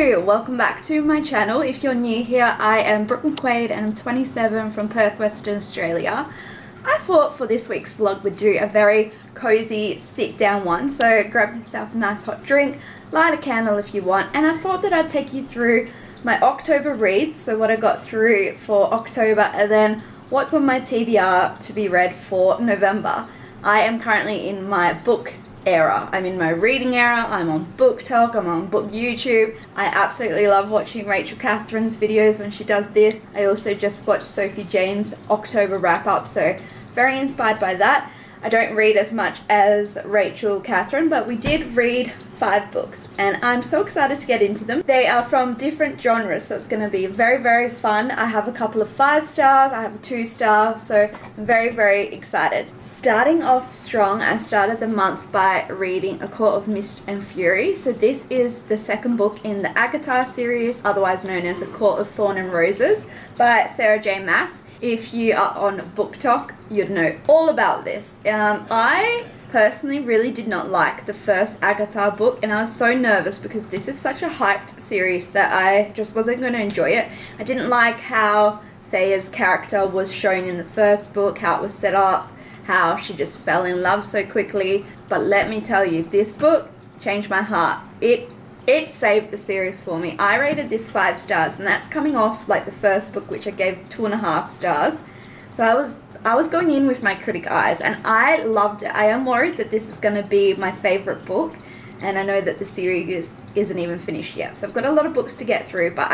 Hello, welcome back to my channel. If you're new here, I am Brooke McQuaid and I'm 27 from Perth, Western Australia. I thought for this week's vlog we'd do a very cozy sit down one, so grab yourself a nice hot drink, light a candle if you want, and I thought that I'd take you through my October reads, so what I got through for October and then what's on my TBR to be read for November. I am currently in my book era. I'm in my reading era. I'm on BookTok, I'm on Book YouTube. I absolutely love watching Rachel Catherine's videos when she does this. I also just watched Sophie Jane's October wrap up, so very inspired by that. I don't read as much as Rachel Catherine, but we did read 5 books and I'm so excited to get into them. They are from different genres, so it's going to be very fun. I have a couple of 5 stars, I have a 2-star, so I'm very excited. Starting off strong, I started the month by reading A Court of Mist and Fury. So this is the second book in the Agatha series, otherwise known as A Court of Thorn and Roses by Sarah J. Maas. If you are on BookTok, you'd know all about this. I personally really did not like the first Agatha book, and I was so nervous because this is such a hyped series that I just wasn't going to enjoy it. I didn't like how Thea's character was shown in the first book, how it was set up, how she just fell in love so quickly. But let me tell you, this book changed my heart. It saved the series for me. I rated this 5 stars, and that's coming off like the first book, which I gave 2.5 stars. So I was going in with my critic eyes, and I loved it. I am worried that this is going to be my favorite book, and I know that the series isn't even finished yet. So I've got a lot of books to get through, but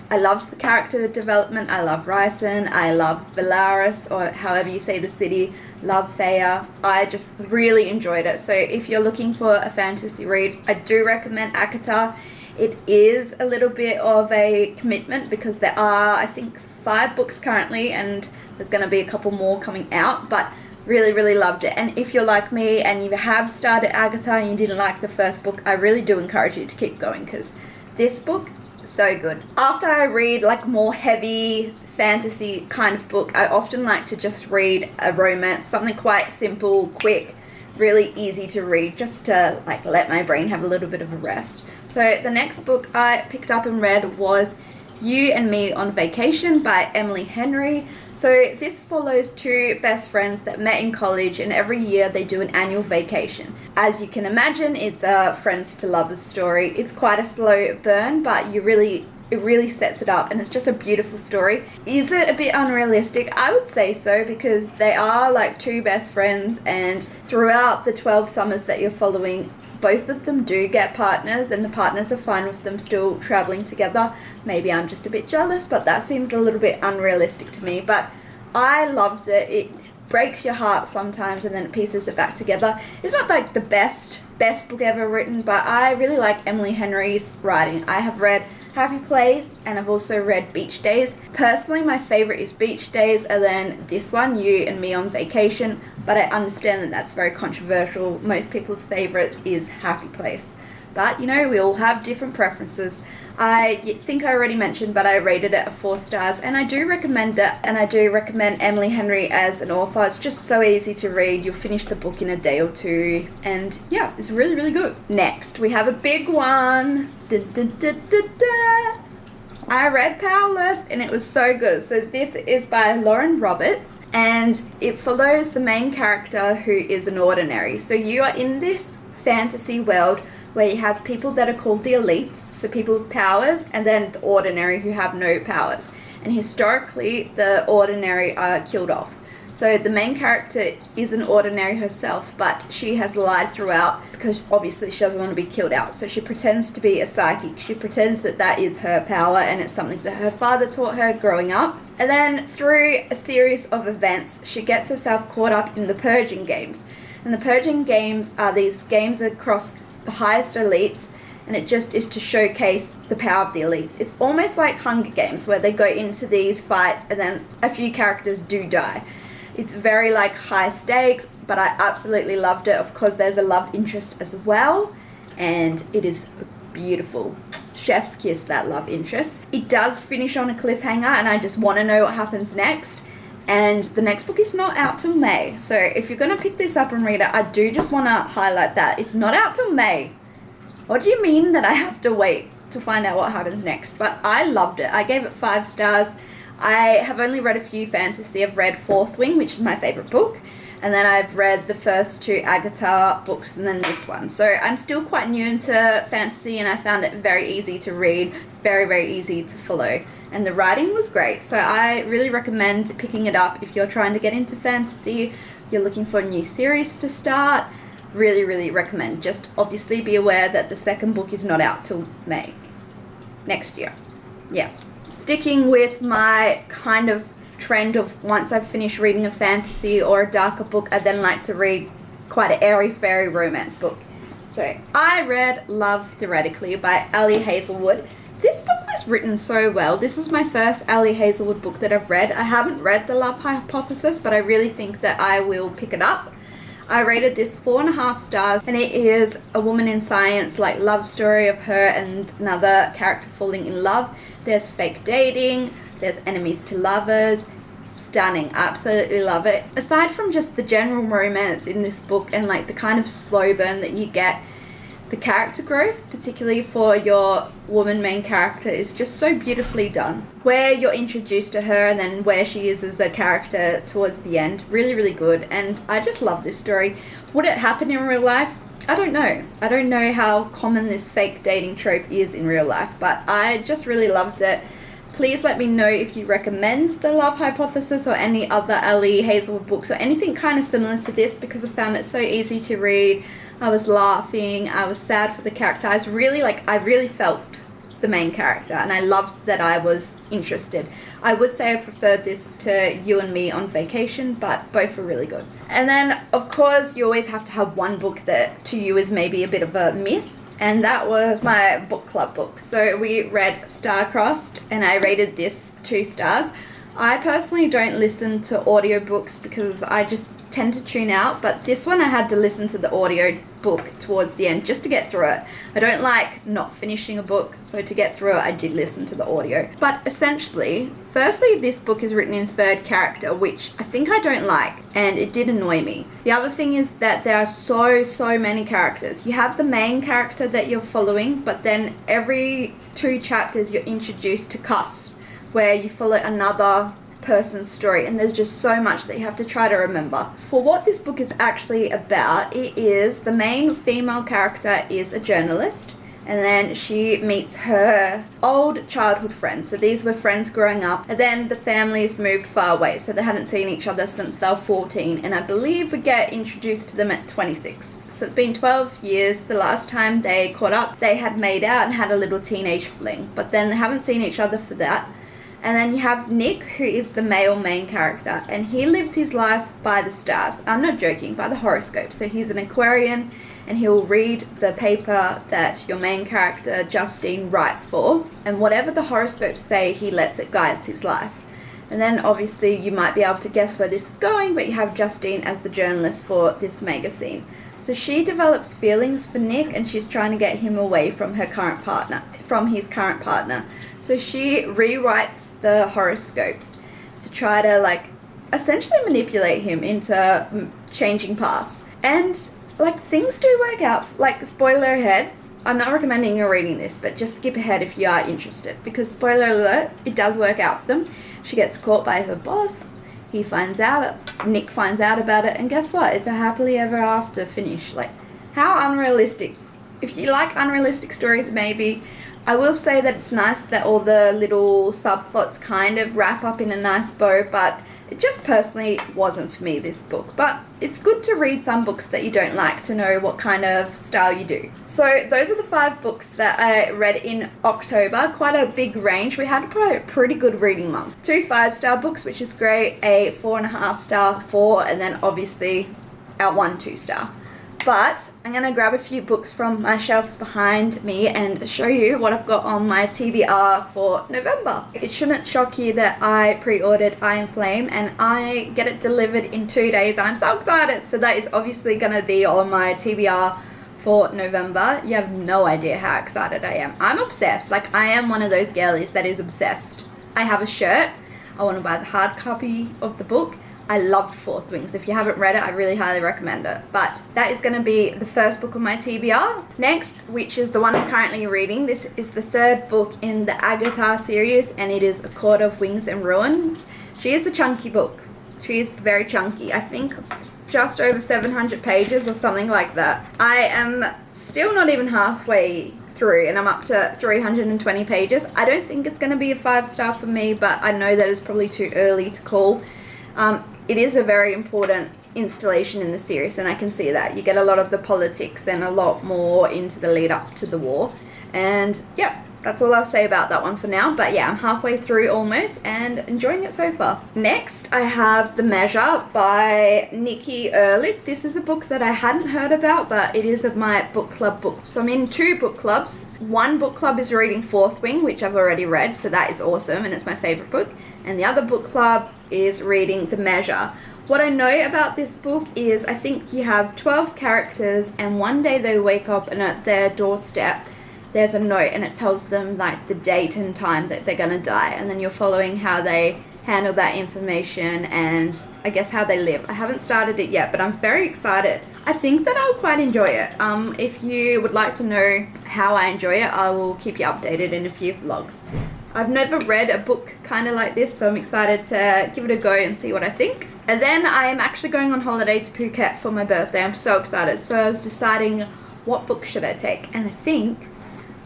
I loved the character development. I love Ryson, I love Valaris, or however you say the city, love Thea. I just really enjoyed it. So if you're looking for a fantasy read, I do recommend Agatha. It is a little bit of a commitment because there are, I think, 5 books currently, and there's going to be a couple more coming out, but really loved it. And if you're like me and you have started Agatha and you didn't like the first book, I really do encourage you to keep going because this book, so good. After I read like more heavy fantasy kind of book, I often like to just read a romance, something quite simple, quick, really easy to read, just to like let my brain have a little bit of a rest. So the next book I picked up and read was You and Me on Vacation by Emily Henry. So this follows 2 best friends that met in college, and every year they do an annual vacation. As you can imagine, it's a friends to lovers story. It's quite a slow burn, but it really sets it up, and it's just a beautiful story. Is it a bit unrealistic? I would say so, because they are like 2 best friends, and throughout the 12 summers that you're following, both of them do get partners, and the partners are fine with them still traveling together. Maybe I'm just a bit jealous, but that seems a little bit unrealistic to me. But I loved it. It breaks your heart sometimes and then it pieces it back together. It's not like the best book ever written, but I really like Emily Henry's writing. I have read Happy Place and I've also read Beach Days. Personally, my favorite is Beach Days, and then this one, You and Me on Vacation, but I understand that that's very controversial. Most people's favorite is Happy Place. But, you know, we all have different preferences. I think I already mentioned, but I rated it 4 stars, and I do recommend it, and I do recommend Emily Henry as an author. It's just so easy to read. You'll finish the book in a day or 2, and yeah, it's really good. Next, we have a big one. I read Powerless, and it was so good. So this is by Lauren Roberts, and it follows the main character who is an ordinary. So you are in this fantasy world where you have people that are called the elites, so people with powers, and then the ordinary who have no powers. And historically, the ordinary are killed off. So the main character is an ordinary herself, but she has lied throughout because obviously she doesn't want to be killed out. So she pretends to be a psychic. She pretends that that is her power, and it's something that her father taught her growing up. And then through a series of events, she gets herself caught up in the Purging Games. And the Purging Games are these games across the highest elites, and it just is to showcase the power of the elites. It's almost like Hunger Games, where they go into these fights and then a few characters do die. It's very like high stakes, but I absolutely loved it. Of course, there's a love interest as well, and it is beautiful. Chef's kiss, that love interest. It does finish on a cliffhanger, and I just want to know what happens next. And the next book is not out till May. So if you're going to pick this up and read it, I do just want to highlight that. It's not out till May. What do you mean that I have to wait to find out what happens next. But I loved it. I gave it 5 stars. I have only read a few fantasy. I've read Fourth Wing, which is my favourite book. And then I've read the first 2 Agatha books and then this one. So I'm still quite new into fantasy, and I found it very easy to read, very, very easy to follow. And the writing was great. So I really recommend picking it up if you're trying to get into fantasy, you're looking for a new series to start. Really, really recommend. Just obviously be aware that the second book is not out till May next year. Yeah. Sticking with my kind of trend of once I've finished reading a fantasy or a darker book, I then like to read quite an airy fairy romance book. So I read Love Theoretically by Ali Hazelwood. This book was written so well. This is my first Ali Hazelwood book that I've read. I haven't read The Love Hypothesis, but I really think that I will pick it up. I rated this 4.5 stars, and it is a woman in science, like love story of her and another character falling in love. There's fake dating, there's enemies to lovers. Stunning, absolutely love it. Aside from just the general romance in this book and like the kind of slow burn that you get, the character growth, particularly for your woman main character, is just so beautifully done. Where you're introduced to her and then where she is as a character towards the end, really, really good. And I just love this story. Would it happen in real life? I don't know. I don't know how common this fake dating trope is in real life, but I just really loved it. Please let me know if you recommend The Love Hypothesis or any other Ali Hazelwood books or anything kind of similar to this, because I found it so easy to read. I was laughing, I was sad for the character. I really felt the main character, and I loved that I was interested. I would say I preferred this to You and Me on Vacation, but both were really good. And then, of course, you always have to have one book that to you is maybe a bit of a miss. And that was my book club book. So we read Starcross, and I rated this 2 stars. I personally don't listen to audiobooks because I just tend to tune out, but this one I had to listen to the audio book towards the end just to get through it. I don't like not finishing a book, so to get through it I did listen to the audio. But essentially, firstly, this book is written in third character, which I think I don't like, and it did annoy me. The other thing is that there are so many characters. You have the main character that you're following, but then every 2 chapters you're introduced to cusps, where you follow another person's story, and there's just so much that you have to try to remember. For what this book is actually about, it is the main female character is a journalist, and then she meets her old childhood friend. So these were friends growing up, and then the families moved far away, so they hadn't seen each other since they were 14, and I believe we get introduced to them at 26. So it's been 12 years. The last time they caught up, they had made out and had a little teenage fling, but then they haven't seen each other for that. And then you have Nick, who is the male main character, and he lives his life by the stars. I'm not joking, by the horoscope. So he's an Aquarian, and he'll read the paper that your main character, Justine, writes for, and whatever the horoscopes say, he lets it guide his life. And then obviously you might be able to guess where this is going, but you have Justine as the journalist for this magazine. So she develops feelings for Nick, and she's trying to get him away from his current partner. So she rewrites the horoscopes to try to essentially manipulate him into changing paths. And things do work out. Spoiler ahead, I'm not recommending you reading this, but just skip ahead if you are interested, because spoiler alert, it does work out for them. She gets caught by her boss. Nick finds out about it, and guess what? It's a happily ever after finish. How unrealistic. If you like unrealistic stories, maybe. I will say that it's nice that all the little subplots kind of wrap up in a nice bow, but it just personally wasn't for me, this book. But it's good to read some books that you don't like to know what kind of style you do. So those are the 5 books that I read in October. Quite a big range. We had a pretty good reading month. 2 5-star books, which is great, a 4.5 star, 4, and then obviously our 1 2-star. But I'm going to grab a few books from my shelves behind me and show you what I've got on my TBR for November. It shouldn't shock you that I pre-ordered Iron Flame and I get it delivered in 2 days. I'm so excited. So that is obviously going to be on my TBR for November. You have no idea how excited I am. I'm obsessed. I am one of those girlies that is obsessed. I have a shirt. I want to buy the hard copy of the book. I loved Fourth Wings. If you haven't read it, I really highly recommend it. But that is going to be the first book on my TBR. Next, which is the one I'm currently reading, this is the third book in the Agatha series, and it is A Court of Wings and Ruins. She is a chunky book. She is very chunky. I think just over 700 pages or something like that. I am still not even halfway through and I'm up to 320 pages. I don't think it's going to be a 5-star for me, but I know that is probably too early to call. It is a very important installation in the series, and I can see that. You get a lot of the politics and a lot more into the lead up to the war. And yeah, that's all I'll say about that one for now. But yeah, I'm halfway through almost and enjoying it so far. Next, I have The Measure by Nikki Ehrlich. This is a book that I hadn't heard about, but it is of my book club book. So I'm in 2 book clubs. One book club is reading Fourth Wing, which I've already read, so that is awesome and it's my favorite book. And the other book club is reading The Measure. What I know about this book is I think you have 12 characters, and one day they wake up and at their doorstep there's a note and it tells them like the date and time that they're gonna die, and then you're following how they handle that information and I guess how they live. I haven't started it yet, but I'm very excited. I think that I'll quite enjoy it. If you would like to know how I enjoy it, I will keep you updated in a few vlogs. I've never read a book kind of like this, so I'm excited to give it a go and see what I think. And then I am actually going on holiday to Phuket for my birthday. I'm so excited. So I was deciding what book should I take, and I think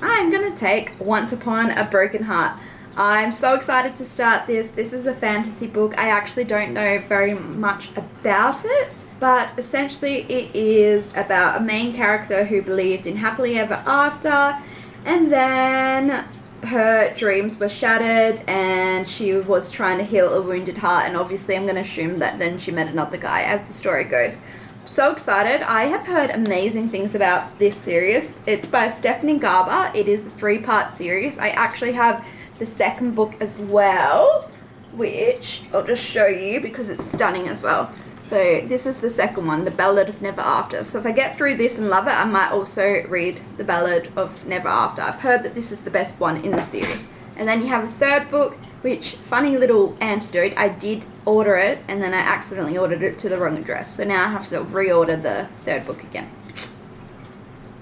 I'm gonna take Once Upon a Broken Heart. I'm so excited to start this. This is a fantasy book. I actually don't know very much about it, but essentially it is about a main character who believed in happily ever after, and then her dreams were shattered and she was trying to heal a wounded heart, and obviously I'm going to assume that then she met another guy as the story goes. So excited. I have heard amazing things about this series. It's by Stephanie Garber. It is a 3-part series. I actually have the second book as well, which I'll just show you because it's stunning as well. So this is the second one, The Ballad of Never After. So if I get through this and love it, I might also read The Ballad of Never After. I've heard that this is the best one in the series. And then you have a third book, which, funny little anecdote, I did order it and then I accidentally ordered it to the wrong address. So now I have to reorder the third book again.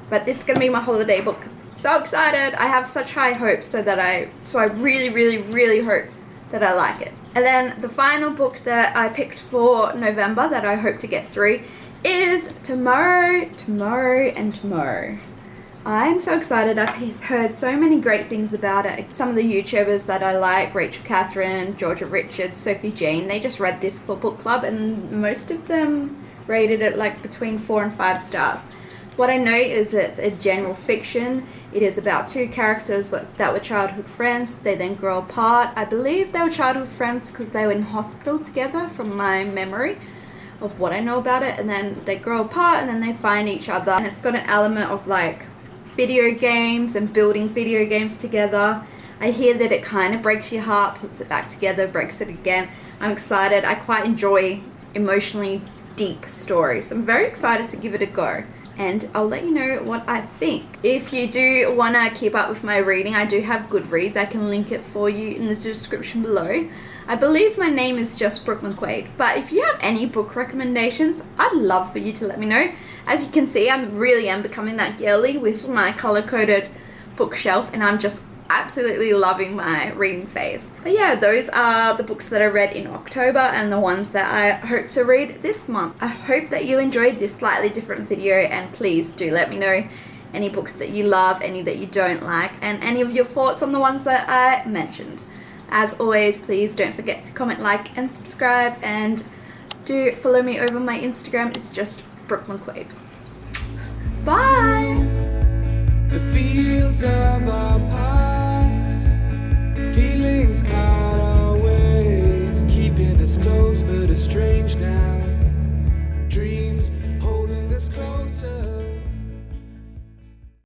But this is going to be my holiday book. So excited. I have such high hopes so I really, really, really hope that I like it. And then the final book that I picked for November that I hope to get through is Tomorrow, Tomorrow and Tomorrow. I'm so excited. I've heard so many great things about it. Some of the YouTubers that I like, Rachel Catherine, Georgia Richards, Sophie Jane, they just read this for book club and most of them rated it like between 4 and 5 stars. What I know is it's a general fiction. It is about 2 characters that were childhood friends. They then grow apart. I believe they were childhood friends because they were in hospital together from my memory of what I know about it. And then they grow apart and then they find each other. And it's got an element of like video games and building video games together. I hear that it kind of breaks your heart, puts it back together, breaks it again. I'm excited. I quite enjoy emotionally deep stories. I'm very excited to give it a go. And I'll let you know what I think. If you do want to keep up with my reading, I do have Goodreads. I can link it for you in the description below. I believe my name is just Brooke McQuaid, but if you have any book recommendations, I'd love for you to let me know. As you can see, I really am becoming that girly with my color-coded bookshelf, and I'm just absolutely loving my reading phase. But yeah, those are the books that I read in October and the ones that I hope to read this month. I hope that you enjoyed this slightly different video, and please do let me know any books that you love, any that you don't like, and any of your thoughts on the ones that I mentioned. As always, please don't forget to comment, like and subscribe, and do follow me over my Instagram. It's just Brooke McQuaid. Bye! The fields of our